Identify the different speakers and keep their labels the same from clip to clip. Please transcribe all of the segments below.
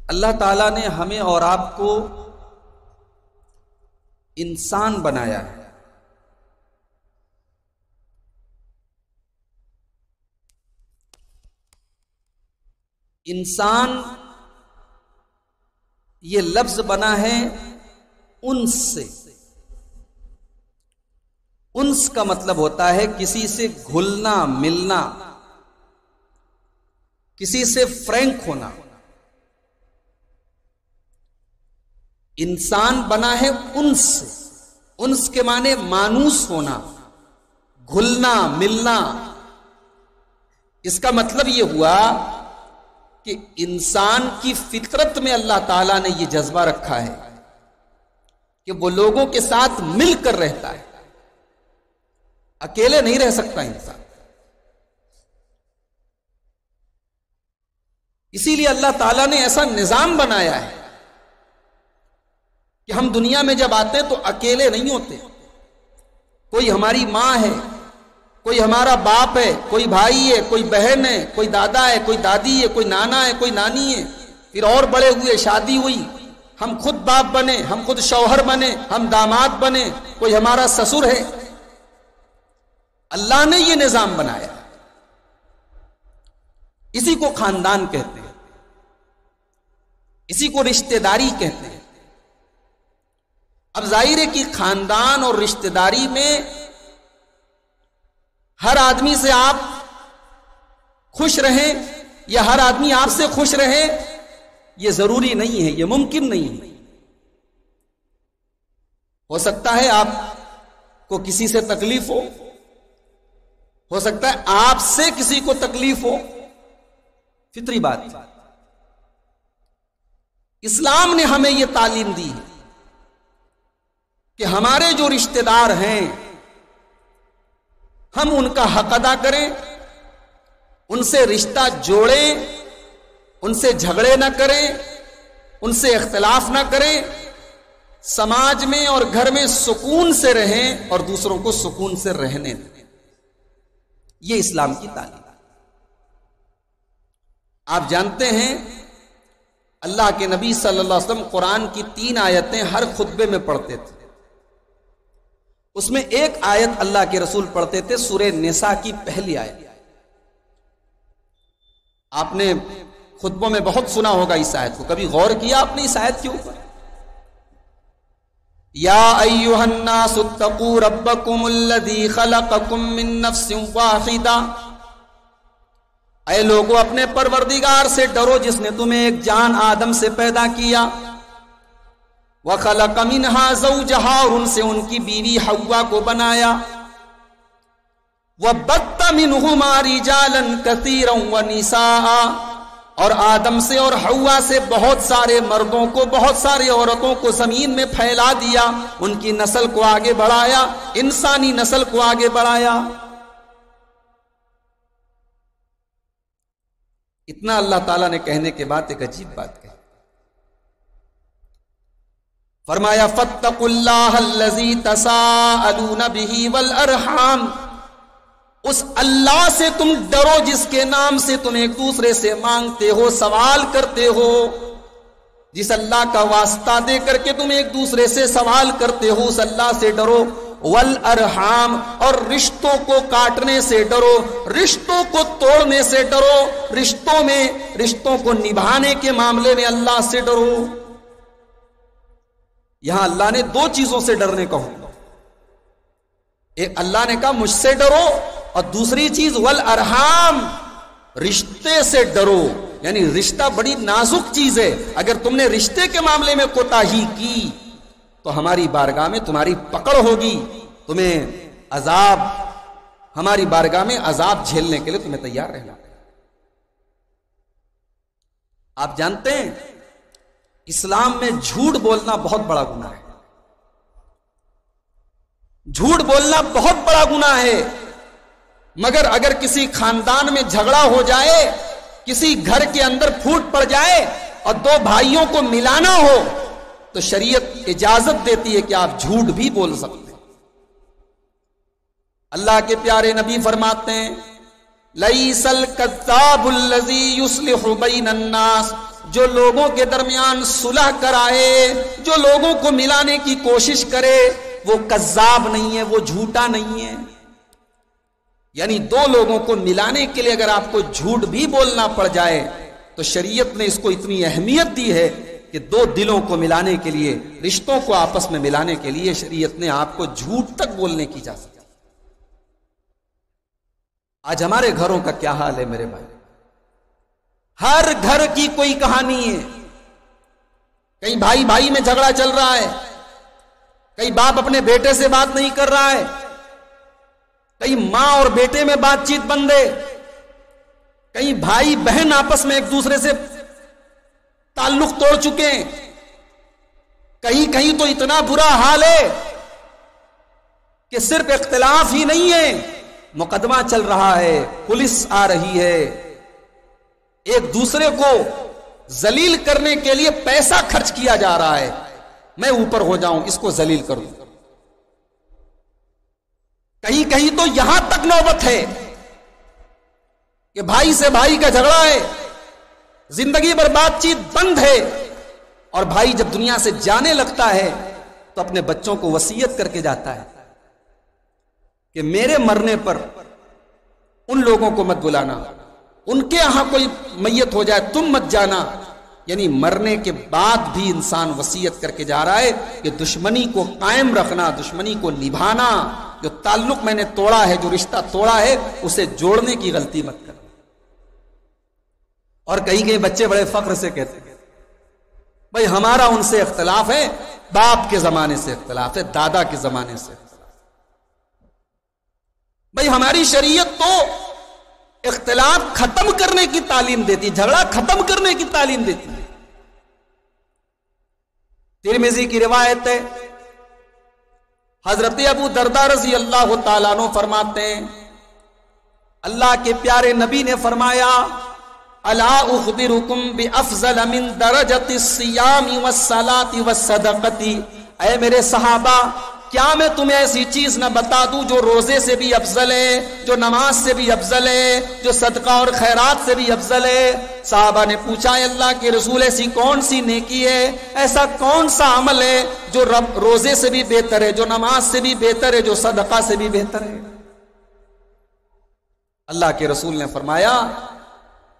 Speaker 1: اللہ تعالیٰ نے ہمیں اور آپ کو انسان بنایا ہے. انسان یہ لفظ بنا ہے انس سے. انس کا مطلب ہوتا ہے کسی سے گھلنا ملنا، کسی سے فرینک ہونا. انسان بنا ہے انس سے. انس کے معنی مانوس ہونا، گھلنا ملنا. اس کا مطلب یہ ہوا کہ انسان کی فطرت میں اللہ تعالیٰ نے یہ جذبہ رکھا ہے کہ وہ لوگوں کے ساتھ مل کر رہتا ہے، اکیلے نہیں رہ سکتا انسان. اسی لیے اللہ تعالیٰ نے ایسا نظام بنایا ہے کہ ہم دنیا میں جب آتے ہیں تو اکیلے نہیں ہوتے. کوئی ہماری ماں ہے، کوئی ہمارا باپ ہے، کوئی بھائی ہے، کوئی بہن ہے، کوئی دادا ہے، کوئی دادی ہے، کوئی نانا ہے، کوئی نانی ہے. پھر اور بڑے ہوئے، شادی ہوئی، ہم خود باپ بنے، ہم خود شوہر بنے، ہم داماد بنے، کوئی ہمارا سسر ہے. اللہ نے یہ نظام بنایا. اسی کو خاندان کہتے ہیں، اسی کو رشتہ داری کہتے ہیں. اب ظاہر ہے کہ خاندان اور رشتہ داری میں ہر آدمی سے آپ خوش رہیں یا ہر آدمی آپ سے خوش رہے، یہ ضروری نہیں ہے، یہ ممکن نہیں ہے. ہو سکتا ہے آپ کو کسی سے تکلیف ہو سکتا ہے آپ سے کسی کو تکلیف ہو، فطری بات. اسلام نے ہمیں یہ تعلیم دی ہے کہ ہمارے جو رشتہ دار ہیں ہم ان کا حق ادا کریں، ان سے رشتہ جوڑیں، ان سے جھگڑے نہ کریں، ان سے اختلاف نہ کریں، سماج میں اور گھر میں سکون سے رہیں اور دوسروں کو سکون سے رہنے دیں. یہ اسلام کی تعلیم. آپ جانتے ہیں اللہ کے نبی صلی اللہ علیہ وسلم قرآن کی 3 آیتیں ہر خطبے میں پڑھتے تھے. اس میں ایک آیت اللہ کے رسول پڑھتے تھے، سورہ نساء کی پہلی آیت. آپ نے خطبوں میں بہت سنا ہوگا اس آیت کو، کبھی غور کیا آپ نے اس آیت کے اوپر؟ یا ایھا الناس اتقوا ربکم الذی خلقکم من نفس واحدہ، اے لوگو اپنے پروردگار سے ڈرو جس نے تمہیں ایک جان آدم سے پیدا کیا. وَخَلَقَ مِنْهَا زَوْجَهَا، اور ان سے ان کی بیوی حوا کو بنایا. وَبَثَّ مِنْهُمَا رِجَالًا كَثِيرًا وَنِسَاءً، اور آدم سے اور حوا سے بہت سارے مردوں کو، بہت سارے عورتوں کو زمین میں پھیلا دیا، ان کی نسل کو آگے بڑھایا، انسانی نسل کو آگے بڑھایا. اتنا اللہ تعالیٰ نے کہنے کے بعد ایک عجیب بات کہی. فرمایا فاتقوا اللہ الذی تساءلون بہ والارحام، اس اللہ سے تم ڈرو جس کے نام سے تم ایک دوسرے سے مانگتے ہو، سوال کرتے ہو. جس اللہ کا واسطہ دے کر کے تم ایک دوسرے سے سوال کرتے ہو، اس اللہ سے ڈرو. والارحام، اور رشتوں کو کاٹنے سے ڈرو، رشتوں کو توڑنے سے ڈرو، رشتوں کو نبھانے کے معاملے میں اللہ سے ڈرو. یہاں اللہ نے 2 چیزوں سے ڈرنے کا حکم. ایک اللہ نے کہا مجھ سے ڈرو، اور دوسری چیز والارحام، رشتے سے ڈرو. یعنی رشتہ بڑی نازک چیز ہے، اگر تم نے رشتے کے معاملے میں کوتاہی کی تو ہماری بارگاہ میں تمہاری پکڑ ہوگی، تمہیں عذاب، ہماری بارگاہ میں عذاب جھیلنے کے لیے تمہیں تیار رہنا. آپ جانتے ہیں اسلام میں جھوٹ بولنا بہت بڑا گناہ ہے. جھوٹ بولنا بہت بڑا گناہ ہے. مگر اگر کسی خاندان میں جھگڑا ہو جائے، کسی گھر کے اندر پھوٹ پڑ جائے اور 2 بھائیوں کو ملانا ہو تو شریعت اجازت دیتی ہے کہ آپ جھوٹ بھی بول سکتے ہیں. اللہ کے پیارے نبی فرماتے ہیں لیس الکذاب الذی یصلح بین الناس جو لوگوں کے درمیان صلح کرائے، جو لوگوں کو ملانے کی کوشش کرے، وہ کذاب نہیں ہے، وہ جھوٹا نہیں ہے۔ یعنی دو لوگوں کو ملانے کے لیے اگر آپ کو جھوٹ بھی بولنا پڑ جائے تو شریعت نے اس کو اتنی اہمیت دی ہے کہ دو دلوں کو ملانے کے لیے، رشتوں کو آپس میں ملانے کے لیے شریعت نے آپ کو جھوٹ تک بولنے کی اجازت دی۔ آج ہمارے گھروں کا کیا حال ہے میرے بھائی؟ ہر گھر کی کوئی کہانی ہے۔ کئی بھائی بھائی میں جھگڑا چل رہا ہے، کئی باپ اپنے بیٹے سے بات نہیں کر رہا ہے، کئی ماں اور بیٹے میں بات چیت بند ہے، کئی بھائی بہن آپس میں ایک دوسرے سے تعلق توڑ چکے ہیں، کہیں کہیں تو اتنا برا حال ہے کہ صرف اختلاف ہی نہیں ہے، مقدمہ چل رہا ہے، پولیس آ رہی ہے، ایک دوسرے کو ذلیل کرنے کے لیے پیسہ خرچ کیا جا رہا ہے، میں اوپر ہو جاؤں، اس کو ذلیل کروں۔ کہیں کہیں تو یہاں تک نوبت ہے کہ بھائی سے بھائی کا جھگڑا ہے، زندگی بھر بات چیت بند ہے، اور بھائی جب دنیا سے جانے لگتا ہے تو اپنے بچوں کو وصیت کر کے جاتا ہے کہ میرے مرنے پر ان لوگوں کو مت بلانا، ان کے یہاں کوئی میت ہو جائے تم مت جانا۔ یعنی مرنے کے بعد بھی انسان وصیت کر کے جا رہا ہے کہ دشمنی کو قائم رکھنا، دشمنی کو نبھانا، جو تعلق میں نے توڑا ہے، جو رشتہ توڑا ہے، اسے جوڑنے کی غلطی مت کرنا۔ اور کہیں کہیں بچے بڑے فخر سے کہتے ہیں بھائی ہمارا ان سے اختلاف ہے، باپ کے زمانے سے اختلاف ہے، دادا کے زمانے سے اختلاف ہے۔ بھائی ہماری شریعت تو اختلاف ختم کرنے کی تعلیم دیتی، جھگڑا ختم کرنے کی تعلیم دیتی ہے۔ ترمذی کی روایت ہے، حضرت ابو درداء رضی اللہ تعالیٰ عنہ فرماتے ہیں اللہ کے پیارے نبی نے فرمایا الا اخبرکم بافضل من درجۃ الصیام والصلاۃ والصدقۃ، اے میرے صحابہ کیا میں تمہیں ایسی چیز نہ بتا دوں جو روزے سے بھی افضل ہے، جو نماز سے بھی افضل ہے، جو صدقہ اور خیرات سے بھی افضل ہے؟ صحابہ نے پوچھا اے اللہ کے رسول ایسی کون سی نیکی ہے، ایسا کون سا عمل ہے جو روزے سے بھی بہتر ہے، جو نماز سے بھی بہتر ہے، جو صدقہ سے بھی بہتر ہے؟ اللہ کے رسول نے فرمایا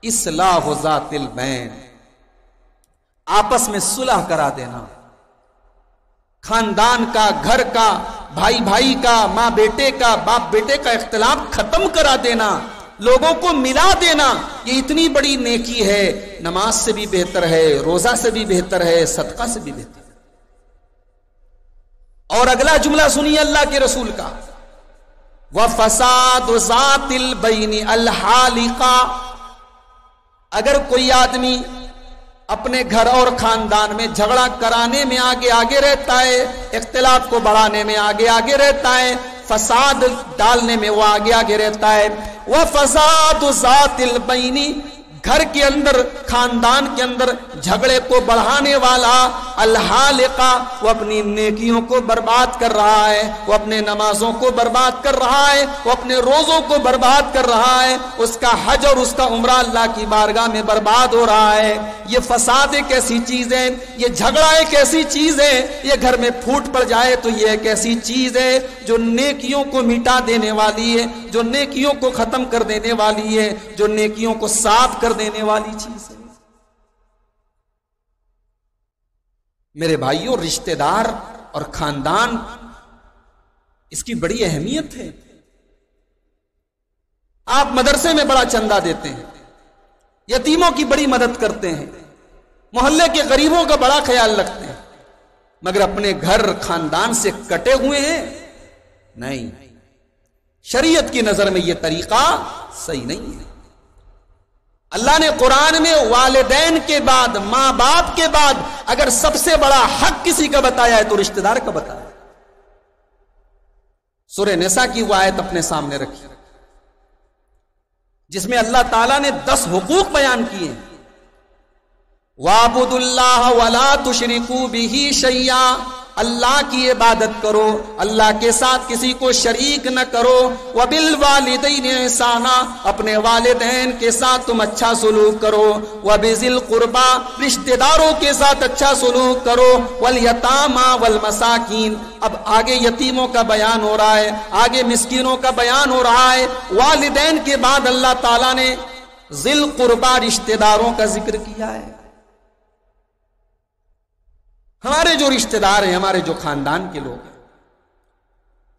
Speaker 1: اصلاح ذات البین، آپس میں صلح کرا دینا، خاندان کا، گھر کا، بھائی بھائی کا، ماں بیٹے کا، باپ بیٹے کا اختلاف ختم کرا دینا، لوگوں کو ملا دینا، یہ اتنی بڑی نیکی ہے، نماز سے بھی بہتر ہے، روزہ سے بھی بہتر ہے، صدقہ سے بھی بہتر ہے۔ اور اگلا جملہ سنیے اللہ کے رسول کا، وَفَسَادُ ذَاتِ الْبَيْنِ الْحَالِقَةِ، اگر کوئی آدمی اپنے گھر اور خاندان میں جھگڑا کرانے میں آگے آگے رہتا ہے، اختلاف کو بڑھانے میں آگے آگے رہتا ہے، فساد ڈالنے میں وہ آگے آگے رہتا ہے، وَفَسَادُ ذَاتِ الْبَيْنِ، گھر کے اندر، خاندان کے اندر جھگڑے کو بڑھانے والا، الحالقہ، وہ اپنی نیکیوں کو برباد کر رہا ہے، وہ اپنے نمازوں کو برباد کر رہا ہے، وہ اپنے روزوں کو برباد کر رہا ہے، اس کا حج اور اس کا عمرہ اللہ کی بارگاہ میں برباد ہو رہا ہے۔ یہ فساد ایک ایسی چیز ہے، یہ جھگڑا ایک ایسی چیز ہے، یہ گھر میں پھوٹ پڑ جائے تو یہ ایک ایسی چیز ہے جو نیکیوں کو مٹا دینے والی ہے، جو نیکیوں کو ختم کر دینے والی ہے، جو نیکیوں کو صاف کر دینے والی چیز ہے۔ میرے بھائیوں، رشتہ دار اور خاندان، اس کی بڑی اہمیت ہے۔ آپ مدرسے میں بڑا چندہ دیتے ہیں، یتیموں کی بڑی مدد کرتے ہیں، محلے کے غریبوں کا بڑا خیال رکھتے ہیں، مگر اپنے گھر خاندان سے کٹے ہوئے ہیں؟ نہیں، شریعت کی نظر میں یہ طریقہ صحیح نہیں ہے۔ اللہ نے قرآن میں والدین کے بعد، ماں باپ کے بعد اگر سب سے بڑا حق کسی کا بتایا ہے تو رشتہ دار کا بتایا۔ سورہ نساء کی وہ آیت اپنے سامنے رکھی جس میں اللہ تعالیٰ نے 10 حقوق بیان کیے، وَاعْبُدُوا اللَّهَ وَلَا تُشْرِكُوا بِهِ شَيْئًا، اللہ کی عبادت کرو، اللہ کے ساتھ کسی کو شریک نہ کرو، وبالوالدین احسانا، اپنے والدین کے ساتھ تم اچھا سلوک کرو، وبذی القربا، رشتہ داروں کے ساتھ اچھا سلوک کرو، والیتامی والمساکین، اب آگے یتیموں کا بیان ہو رہا ہے، آگے مسکینوں کا بیان ہو رہا ہے، والدین کے بعد اللہ تعالیٰ نے ذی القربا رشتہ داروں کا ذکر کیا ہے۔ ہمارے جو رشتہ دار ہیں، ہمارے جو خاندان کے لوگ ہیں،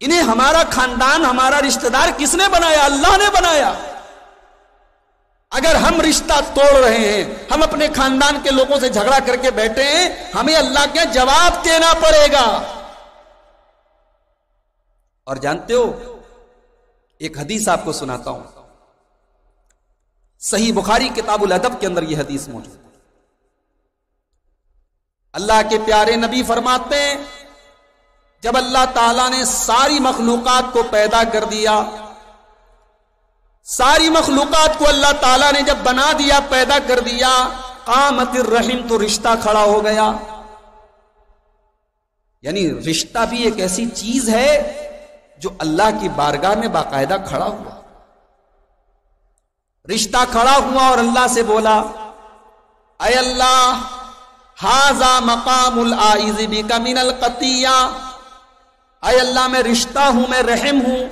Speaker 1: انہیں ہمارا خاندان، ہمارا رشتہ دار کس نے بنایا؟ اللہ نے بنایا۔ اگر ہم رشتہ توڑ رہے ہیں، ہم اپنے خاندان کے لوگوں سے جھگڑا کر کے بیٹھے ہیں، ہمیں اللہ کے جواب دینا پڑے گا۔ اور جانتے ہو، ایک حدیث آپ کو سناتا ہوں، صحیح بخاری کتاب الادب کے اندر یہ حدیث موجود ہے۔ اللہ کے پیارے نبی فرماتے ہیں، جب اللہ تعالیٰ نے ساری مخلوقات کو پیدا کر دیا، ساری مخلوقات کو اللہ تعالیٰ نے جب بنا دیا، پیدا کر دیا، قامت الرحم، تو رشتہ کھڑا ہو گیا۔ یعنی رشتہ بھی ایک ایسی چیز ہے جو اللہ کی بارگاہ میں باقاعدہ کھڑا ہوا۔ رشتہ کھڑا ہوا اور اللہ سے بولا، اے اللہ، ھذا مقام العائذ بک من القطیع، اے اللہ میں رشتہ ہوں، میں رحم ہوں،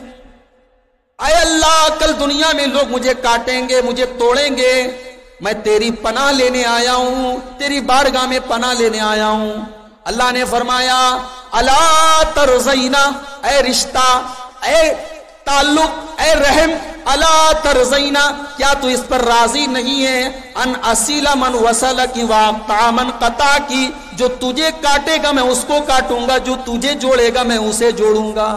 Speaker 1: اے اللہ کل دنیا میں لوگ مجھے کاٹیں گے، مجھے توڑیں گے، میں تیری پناہ لینے آیا ہوں، تیری بارگاہ میں پناہ لینے آیا ہوں۔ اللہ نے فرمایا، الا ترضینا، اے رشتہ، اے تعلق، اے رحم، الا ترضینا، کیا تو اس پر راضی نہیں ہے؟ ان اصیل من وصل کی واقطع من قطع کی، جو تجھے کاٹے گا میں اس کو کاٹوں گا، جو تجھے جوڑے گا میں اسے جوڑوں گا۔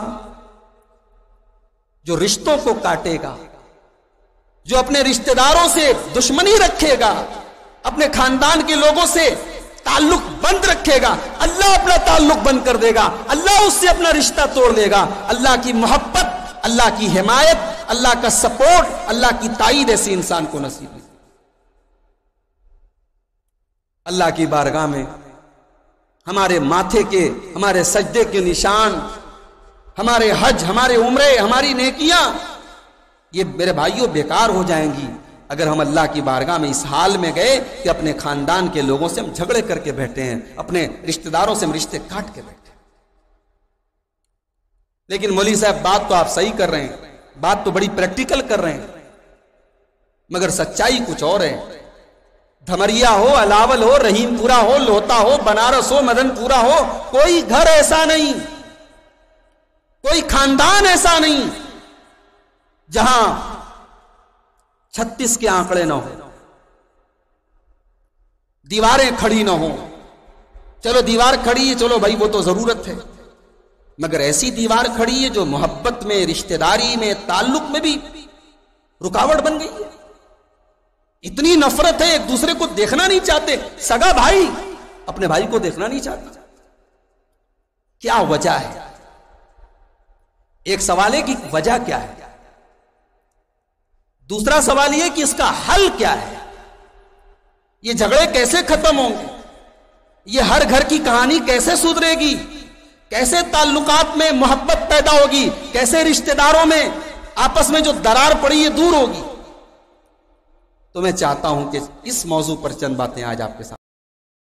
Speaker 1: جو رشتوں کو کاٹے گا، جو اپنے رشتہ داروں سے دشمنی رکھے گا، اپنے خاندان کے لوگوں سے تعلق بند رکھے گا، اللہ اپنا تعلق بند کر دے گا، اللہ اس سے اپنا رشتہ توڑ لے گا۔ اللہ کی محبت، اللہ کی حمایت، اللہ کا سپورٹ، اللہ کی تائید ایسی انسان کو نصیب ہے۔ اللہ کی بارگاہ میں ہمارے ماتھے کے، ہمارے سجدے کے نشان، ہمارے حج، ہمارے عمرے، ہماری نیکیاں، یہ میرے بھائیوں بیکار ہو جائیں گی اگر ہم اللہ کی بارگاہ میں اس حال میں گئے کہ اپنے خاندان کے لوگوں سے ہم جھگڑے کر کے بیٹھے ہیں، اپنے رشتہ داروں سے ہم رشتے کاٹ کے بیٹھے ہیں۔ لیکن مولوی صاحب بات تو آپ صحیح کر رہے ہیں، بات تو بڑی پریکٹیکل کر رہے ہیں، مگر سچائی کچھ اور ہے۔ دھمریا ہو، الاول ہو، رحیم پورا ہو، لوتا ہو، بنارس ہو، مدن پورا ہو، کوئی گھر ایسا نہیں، کوئی خاندان ایسا نہیں جہاں 36 کے آنکڑے نہ ہو، دیواریں کھڑی نہ ہوں۔ چلو دیوار کھڑی ہے، چلو بھائی وہ تو ضرورت ہے، مگر ایسی دیوار کھڑی ہے جو محبت میں، رشتہ داری میں، تعلق میں بھی رکاوٹ بن گئی ہے۔ اتنی نفرت ہے، ایک دوسرے کو دیکھنا نہیں چاہتے، سگا بھائی اپنے بھائی کو دیکھنا نہیں چاہتا۔ کیا وجہ ہے؟ ایک سوال ہے کہ وجہ کیا ہے، دوسرا سوال یہ کہ اس کا حل کیا ہے، یہ جھگڑے کیسے ختم ہوں گے، یہ ہر گھر کی کہانی کیسے سدھرے گی، کیسے تعلقات میں محبت پیدا ہوگی، کیسے رشتہ داروں میں آپس میں جو درار پڑی ہے دور ہوگی۔ تو میں چاہتا ہوں کہ اس موضوع پر چند باتیں آج آپ کے ساتھ